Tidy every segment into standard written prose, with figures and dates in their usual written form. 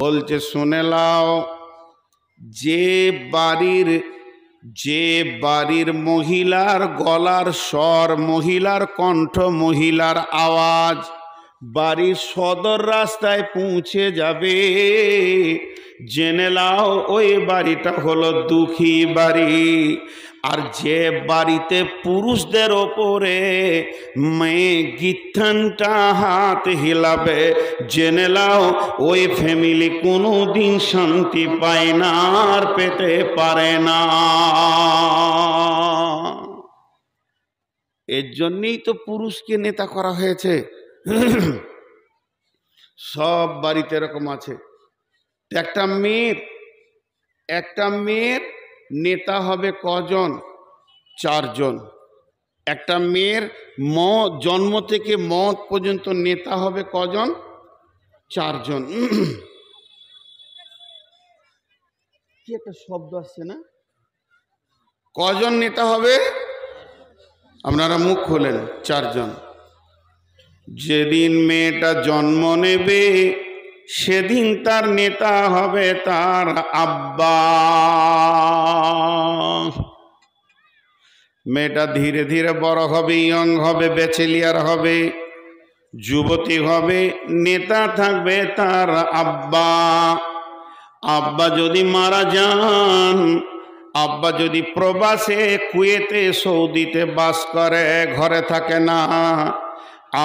বলছে শুনে লাও, যে বাড়ির মহিলার গলার স্বর, মহিলার কণ্ঠ, মহিলার আওয়াজ বাড়ির সদর রাস্তায় পৌঁছে যাবে, জেনে লাও ওই বাড়িটা হলো দুঃখী বাড়ি। আর যে বাড়িতে পুরুষদের ওপরে মেয়ে গিত্থানটা হাত হিলাবে, জেনে লাও ওই ফ্যামিলি কোনো দিন শান্তি পায় না আর পেতে পারে না। এর জন্যই তো পুরুষকে নেতা করা হয়েছে। সব বাড়িতে এরকম আছে। একটা মেয়ের নেতা হবে কজন? 4 জন। একটা মেয়ের জন্ম থেকে মত পর্যন্ত নেতা হবে কজন? 4 জন। কি একটা শব্দ আসছে না? কজন নেতা হবে? আপনারা মুখ খোলেন। 4 জন। যেদিন মেয়েটা জন্ম নেবে সেদিন তার নেতা হবে তার আব্বা। মেয়েটা ধীরে ধীরে বড় হবে, ইয়ং হবে, ব্যাচেলিয়ার হবে, যুবতী হবে, নেতা থাকবে তার আব্বা। আব্বা যদি মারা যান, আব্বা যদি প্রবাসে কুয়েতে সৌদিতে বাস করে, ঘরে থাকে না,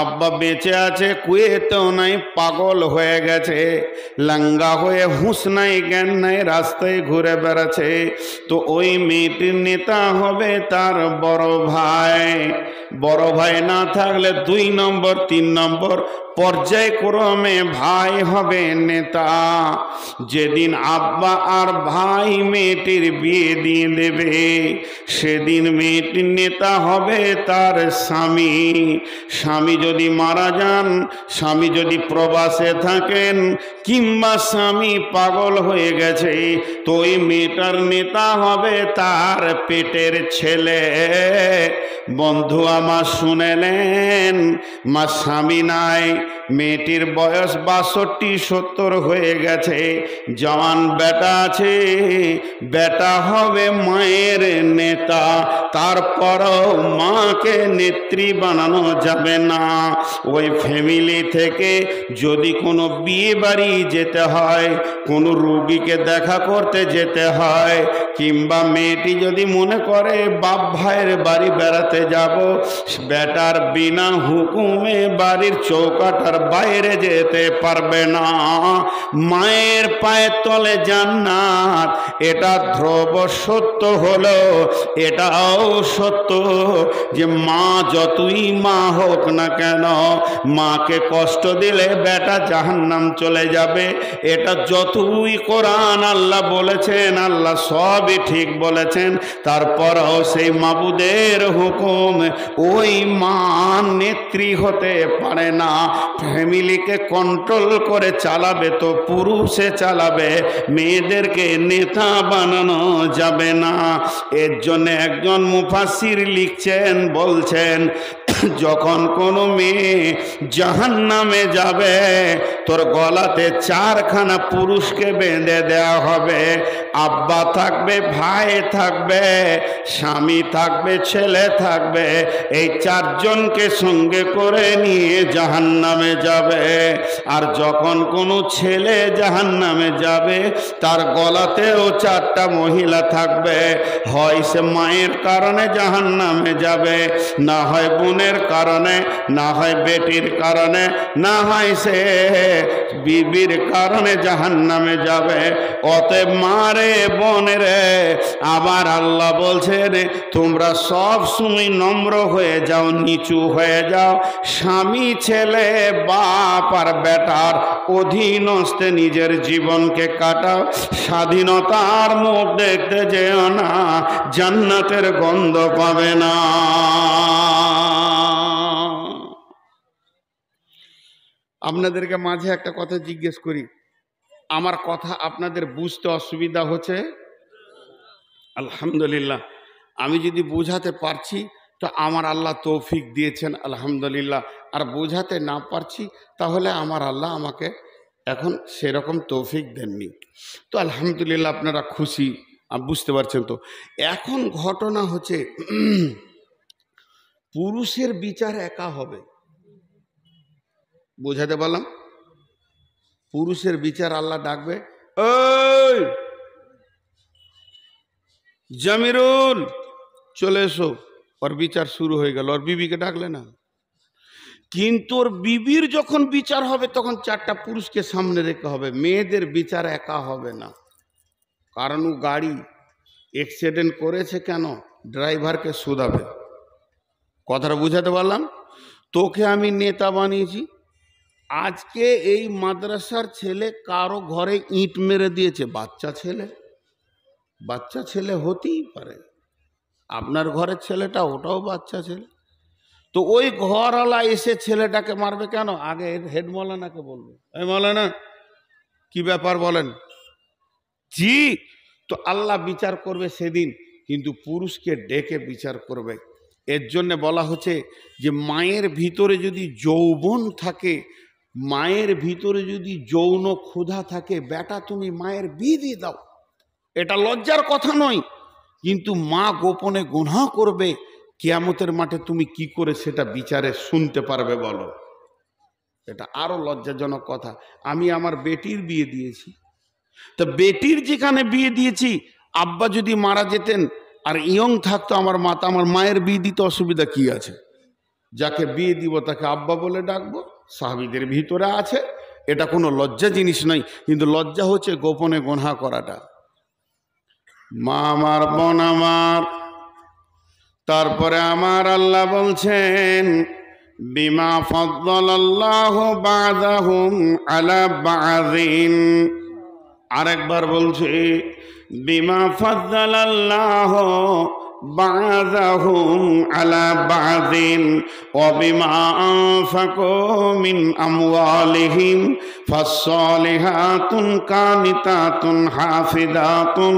আব্বা বেঁচে আছে, কুয়েতেও নাই, পাগল হয়ে গেছে, লাঙ্গা হয়ে হুঁশ নাই, জ্ঞান নাই, রাস্তায় ঘুরে বেড়াচ্ছে, তো ওই মেয়েটির নেতা হবে তার বড় ভাই। বড় ভাই না থাকলে 2 নম্বর 3 নম্বর পর্যায়ক্রমে ভাই হবে নেতা। যেদিন আব্বা আর ভাই মেয়েটির বিয়ে দিয়ে দেবে সেদিন মেয়েটির নেতা হবে তার স্বামী। স্বামী যদি মারা যান, স্বামী যদি প্রবাসে থাকেন, কিংবা স্বামী পাগল হয়ে গেছে, তো ওই মেয়েটার নেতা হবে তার পেটের ছেলে। বন্ধু আমার শুনেলেন, মা স্বামী নাই, মেয়েটির বয়স 62-70 হয়ে গেছে, জওয়ান বেটা আছে, বেটা হবে মায়ের নেতা। তারপরও মাকে নেত্রী বানানো যাবে না। ওই ফ্যামিলি থেকে যদি কোনো বিয়ে বাড়ি যেতে হয়, কোনো রুগীকে দেখা করতে যেতে হয়, কিংবা মেয়েটি যদি মনে করে বাপ ভাইয়ের বাড়ি বেড়াতে যাব, বেটার বিনা হুকুমে বাড়ির চৌকাটার বাইরে যেতে পারবে না। মায়ের পায়ের তলে জান্নাত, এটা ধ্রুব সত্য হলো। এটাও সত্য যে মা যতই মা হোক না কেন, মাকে কষ্ট দিলে বেটা জাহান্নাম চলে যাবে। এটা যতই কোরআন আল্লাহ বলেছেন, আল্লাহ সবই ঠিক বলেছেন, তারপরও সেই মাবুদের হুকুম ওই মা নেত্রী হতে পারে না। ফ্যামিলিকে কন্ট্রোল করে চালাবে তো পুরুষে চালাবে, মেয়েদেরকে নেতা বানানো যাবে না। এর জন্য একজন মুফাসসির লিখছেন, বলছেন, যখন কোনো মেয়ে জাহান্নামে যাবে, তোর গলাতে 4খানা পুরুষকে বেঁধে দেওয়া হবে। আব্বা থাকবে, ভাই থাকবে, স্বামী থাকবে, ছেলে থাকবে, এই 4 জনকে সঙ্গে করে নিয়ে জাহান্নামে যাবে। আর যখন কোনো ছেলে জাহান্নামে যাবে, তার গলাতেও 4টা মহিলা থাকবে। হয় সে মায়ের কারণে জাহান্নামে যাবে, না হয় বোনের কারণে, না হয় বেটির কারণে, না হয় সে বিবির কারণে জাহান্নামে যাবে। অতএব মারে বোনেরে, আবার আল্লাহ বলছেন, তোমরা সব সময় নম্র হয়ে যাও, নিচু হয়ে যাও, স্বামী ছেলে বাপ আর বেটার অধীনস্থে নিজের জীবনকে কাটাও। স্বাধীনতার মুখ দেখতে যেও না, জান্নাতের গন্ধ পাবে না। আপনাদেরকে মাঝে একটা কথা জিজ্ঞেস করি, আমার কথা আপনাদের বুঝতে অসুবিধা হচ্ছে? আলহামদুলিল্লাহ। আমি যদি বোঝাতে পারছি তো আমার আল্লাহ তৌফিক দিয়েছেন, আলহামদুলিল্লাহ। আর বোঝাতে না পারছি তাহলে আমার আল্লাহ আমাকে এখন সেরকম তৌফিক দেননি। তো আলহামদুলিল্লাহ আপনারা খুশি, বুঝতে পারছেন তো। এখন ঘটনা হচ্ছে পুরুষের বিচার একা হবে, বোঝাতে পারলাম? পুরুষের বিচার আল্লাহ ডাকবে, ওই জামিরুল চলে এসো, ওর বিচার শুরু হয়ে গেল। ওর বিবিকে ডাকলে না, কিন্তু ওর বিবির যখন বিচার হবে তখন 4টা পুরুষকে সামনে রেখে হবে। মেয়েদের বিচার একা হবে না, কারণ ও গাড়ি অ্যাক্সিডেন্ট করেছে কেন, ড্রাইভারকে শোধাবে। কথাটা বুঝাতে পারলাম? তোকে আমি নেতা বানিয়েছি, আজকে এই মাদ্রাসার ছেলে কারো ঘরে ইট মেরে দিয়েছে, বাচ্চা ছেলে হতেই পারে, আপনার ঘরের ছেলেটা ওটাও বাচ্চা ছেলে। তো ওই ঘরওয়ালা এসে ছেলেটাকে মারবে কেন? আগে হেড মৌলানাকে বলবে, এই মৌলানা কি ব্যাপার বলেন। জি, তো আল্লাহ বিচার করবে সেদিন, কিন্তু পুরুষকে ডেকে বিচার করবে। এর জন্য বলা হচ্ছে যে মায়ের ভিতরে যদি যৌবন থাকে, মায়ের ভিতরে যদি যৌন ক্ষুধা থাকে, বেটা তুমি মায়ের বিয়ে দিয়ে দাও, এটা লজ্জার কথা নয়। কিন্তু মা গোপনে গুনাহ করবে, কিয়ামতের মাঠে তুমি কি করে সেটা বিচারে শুনতে পারবে বলো? এটা আরো লজ্জাজনক কথা। আমি আমার বেটির বিয়ে দিয়েছি, তা বেটির যেখানে বিয়ে দিয়েছি, আব্বা যদি মারা যেতেন আর ইয়ং থাকতো আমার মায়ের বিয়ে দিতে অসুবিধা কি আছে? যাকে বিয়ে দিব তাকে আব্বা বলে ডাকবো, সাহাবীদের ভিতরে আছে, এটা কোনো লজ্জা জিনিস নয়। কিন্তু লজ্জা হচ্ছে গোপনে গুনাহ করাটা। মা আমার, বোন আমার, তারপরে আমার আল্লাহ বলছেন বিমা ফাদ্দালাল্লাহু বা'দাহুম আলা বা'দিন। আরেকবার বলছে বিমা ফাদ্দালাল্লাহু বা'দাহুম আলা বা'দিন ওয়া বিমা আনফাকু মিন আমওয়ালিহিম ফাসসালিহাতুন কানিতাতুন হাফিজাতুন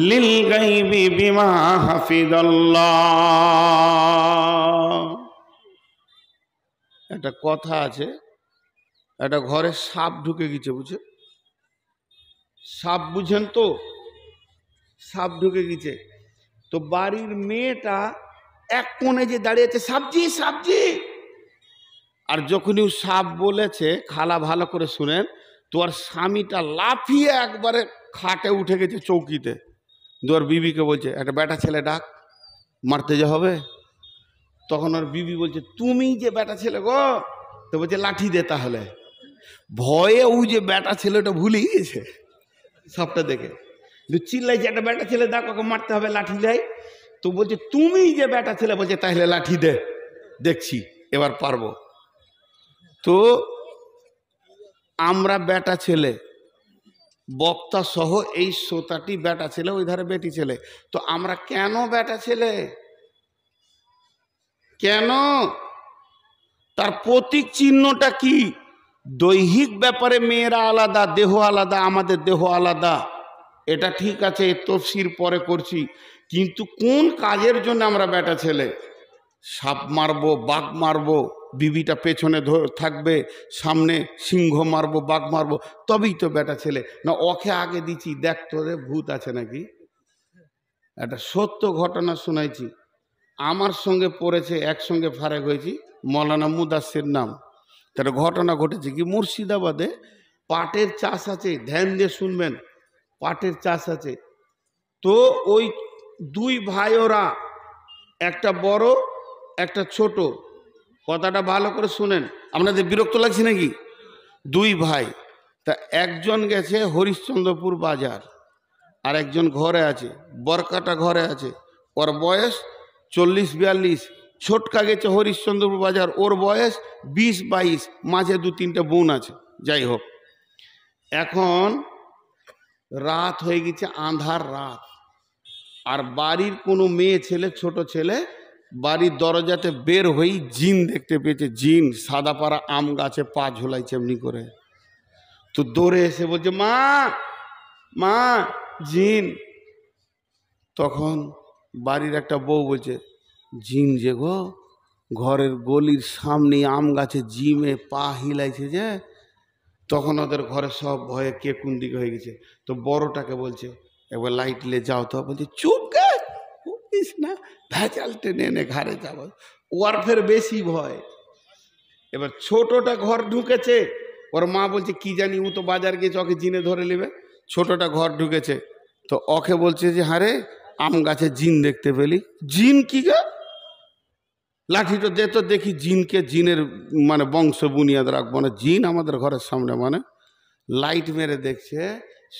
লিল গায়বি বিমা হাফিজাল্লাহ। একটা কথা আছে, একটা ঘরে সাপ ঢুকে গেছে, বুঝে? সাপ বুঝেন তো? সাপ ঢুকে গেছে, তো বাড়ির মেয়েটা এক কোণে যে দাঁড়িয়েছে, সাবজি সাবজি। আর যখনই সাপ বলেছে, খালা ভালো করে শুনেন, তো আর স্বামীটা লাফিয়ে একবারে খাটে উঠে গেছে চৌকিতে। তোর বিবিকে বলছে একটা বেটা ছেলে ডাক, মারতে যে হবে। তখন ওর বিবি বলছে তুমি যে বেটা ছেলে গো, তো বলছে লাঠি দে তাহলে। ভয়ে ও যে বেটা ছেলেটা ভুলে গিয়েছে সাপটা দেখে, চিল্লাইছে একটা বেটা ছেলে ডাক, ওকে মারতে হবে, লাঠি দেয়। তো বলছে তুমি যে বেটা ছেলে, বলছে তাহলে লাঠি দে, দেখছি এবার পারবো। তো আমরা বেটা ছেলে, বক্তা সহ এই শ্রোতাটি বেটা ছেলে, ওই ধারে বেটি ছেলে। তো আমরা কেন বেটা ছেলে, কেন? তার প্রতীক চিহ্নটা কি? দৈহিক ব্যাপারে মেয়েরা আলাদা, দেহ আলাদা, আমাদের দেহ আলাদা, এটা ঠিক আছে, তফসির পরে করছি। কিন্তু কোন কাজের জন্য আমরা বেটা ছেলে? সাপ মারবো, বাঘ মারবো, বিবিটা পেছনে থাকবে, সামনে সিংহ মারবো, বাঘ মারবো, তবেই তো বেটা ছেলে। না ওকে আগে দিচ্ছি, দেখ তোরে ভূত আছে নাকি। একটা সত্য ঘটনা শোনাইছি, আমার সঙ্গে পড়েছে, একসঙ্গে ফারেক হয়েছি, মৌলানা মুদাসসির নাম। তার ঘটনা ঘটেছে কি, মুর্শিদাবাদে পাটের চাষ আছে, ধ্যান দিয়ে শুনবেন, পাটের চাষ আছে। তো ওই দুই ভাই, ওরা একটা বড় একটা ছোট, কথাটা ভালো করে শুনেন, আপনাদের বিরক্ত লাগছে নাকি? দুই ভাই, তা একজন গেছে হরিশ্চন্দ্রপুর বাজার, আর একজন ঘরে আছে, বরকাটা ঘরে আছে, ওর বয়স 40-42, ছোটকা গেছে হরিশ্চন্দ্রপুর বাজার, ওর বয়স 20-22, মাঝে 2-3টা বোন আছে। যাই হোক, এখন রাত হয়ে গেছে, আন্ধার রাত, আর বাড়ির কোনো মেয়ে ছেলে, ছোট ছেলে বাড়ির দরজাতে বের হয়েই জিন দেখতে পেয়েছে। জিন সাদা পাড়া আম গাছে পা ঝোলাইছে এমনি করে। তো দৌড়ে এসে বলছে মা মা জিন। তখন বাড়ির একটা বউ বলছে জিন যে গো, ঘরের গলির সামনে আম গাছে জিমে পা হিলাইছে যে। তখন ওদের ঘরে সব ভয়ে কে কোন দিকে হয়ে গেছে। তো বড়টাকে বলছে একবার লাইট লে যাও তো, বলছে চুপ গে, বলিস না, ভেজাল টেনে এনে ঘরে যাব। ওর ফের বেশি ভয়। এবার ছোটটা ঘর ঢুকেছে, ওর মা বলছে কি জানি, ও তো বাজার গিয়েছে, ওকে জিনে ধরে নেবে। ছোটটা ঘর ঢুকেছে, তো ওকে বলছে যে হারে আম গাছে জিন দেখতে পেলি। জিন কি গা? লাঠিটা দে তো দেখি জিনকে, জিনের মানে বংশ বুনিয়াদ রাখবো না, জিন আমাদের ঘরের সামনে মানে। লাইট মেরে দেখছে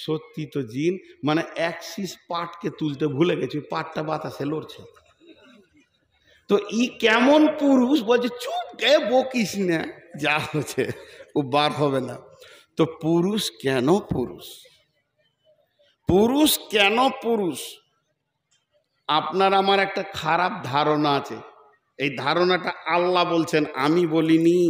সত্যি তো জিন, মানে একশিস পাটকে তুলতে ভুলে গেছে, পাটটা বাতাসে লড়ছে। তো ই কেমন পুরুষ, বলছে চুপ গে, বকিস না, যা হচ্ছে ও বার হবে না। তো পুরুষ কেন পুরুষ, পুরুষ কেন পুরুষ? আপনার আমার একটা খারাপ ধারণা আছে, এই ধারণাটা আল্লাহ বলছেন, আমি বলিনি।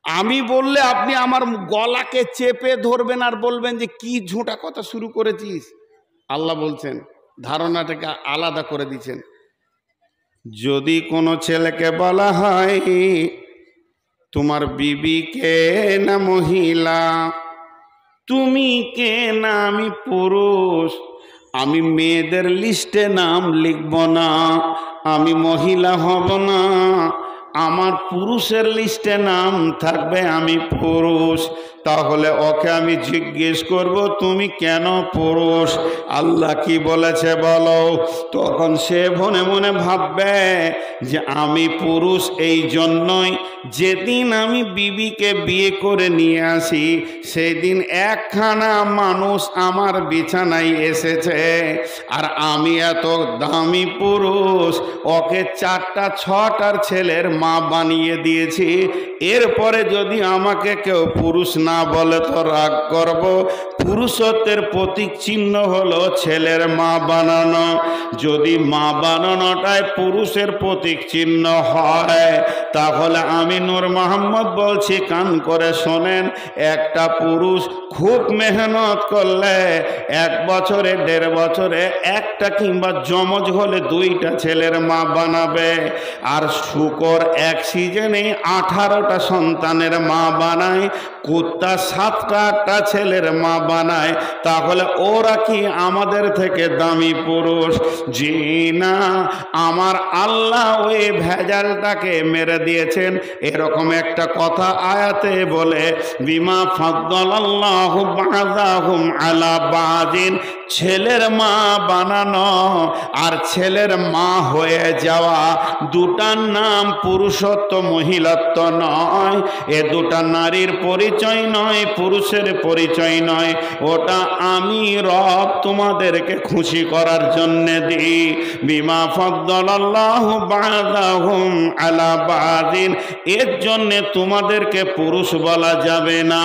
আমি বললে আপনি আমার গলাকে চেপে ধরবেন আর বলবেন যে কি ঝোঁটা কথা শুরু করেছিস। আল্লাহ বলছেন, ধারণাটাকে আলাদা করে দিচ্ছেন। যদি কোনো ছেলেকে বলা হয় তোমার বিবি কে না মহিলা, তুমি কে না আমি পুরুষ, আমি মেয়েদের লিস্টে নাম লিখব না, আমি মহিলা হব না, আমার পুরুষের লিস্টে নাম থাকবে, আমি পুরুষ। তাহলে ওকে আমি জিজ্ঞেস করব তুমি কেন পুরুষ, আল্লাহ কি বলেছে বলো। তখন সে মনে মনে ভাববে যে আমি পুরুষ এই জন্যই, যেদিন আমি বিবিকে বিয়ে করে নিয়ে আসি সেদিন একখানা মানুষ আমার বিছানায় এসেছে, আর আমি এত দামি পুরুষ ওকে 4টা 6টার ছেলের মা বানিয়ে দিয়েছি। এরপরে যদি আমাকে কেউ পুরুষ না বলে তো রাগ করব। পুরুষত্বের প্রতীক চিহ্ন হলো ছেলের মা বানানো। যদি মা বানানোটাই পুরুষের প্রতীক চিহ্ন হয়, তাহলে আমি নূর মোহাম্মদ বলছি, কান করে শোনেন, একটা পুরুষ খুব মেহনত করলে 1 বছরে 1.5 বছরে একটা কিংবা জমজ হলে 2টা ছেলের মা বানাবে। আর শূকর এক সিজনে 18টা সন্তানের মা বানায়, কুত্তা 7টা 8টা ছেলের মা বানায়। তাহলে ওরা কি আমাদের থেকে দামি পুরুষ? জি না, আমার আল্লাহ ওই ভেজালটাকে মেরে দিয়েছেন। এরকম একটা কথা আয়াতে বলে, বিমা ফাদ্দালাল্লাহু বা'দাহুম আলা বা'দিন, ছেলের মা বানানো আর ছেলের মা হয়ে যাওয়া দুটার নাম পুরুষত্ব মহিলাত্ব নয়। এ দুটা নারীর পরিচয় নয়, পুরুষের পরিচয় নয়। ওটা আমি রব তোমাদেরকে খুশি করার জন্য দিই। বিমা ফাদ্দালাল্লাহু বা'দাহুম আলা বা'দিন, এর জন্য তোমাদেরকে পুরুষ বলা যাবে না।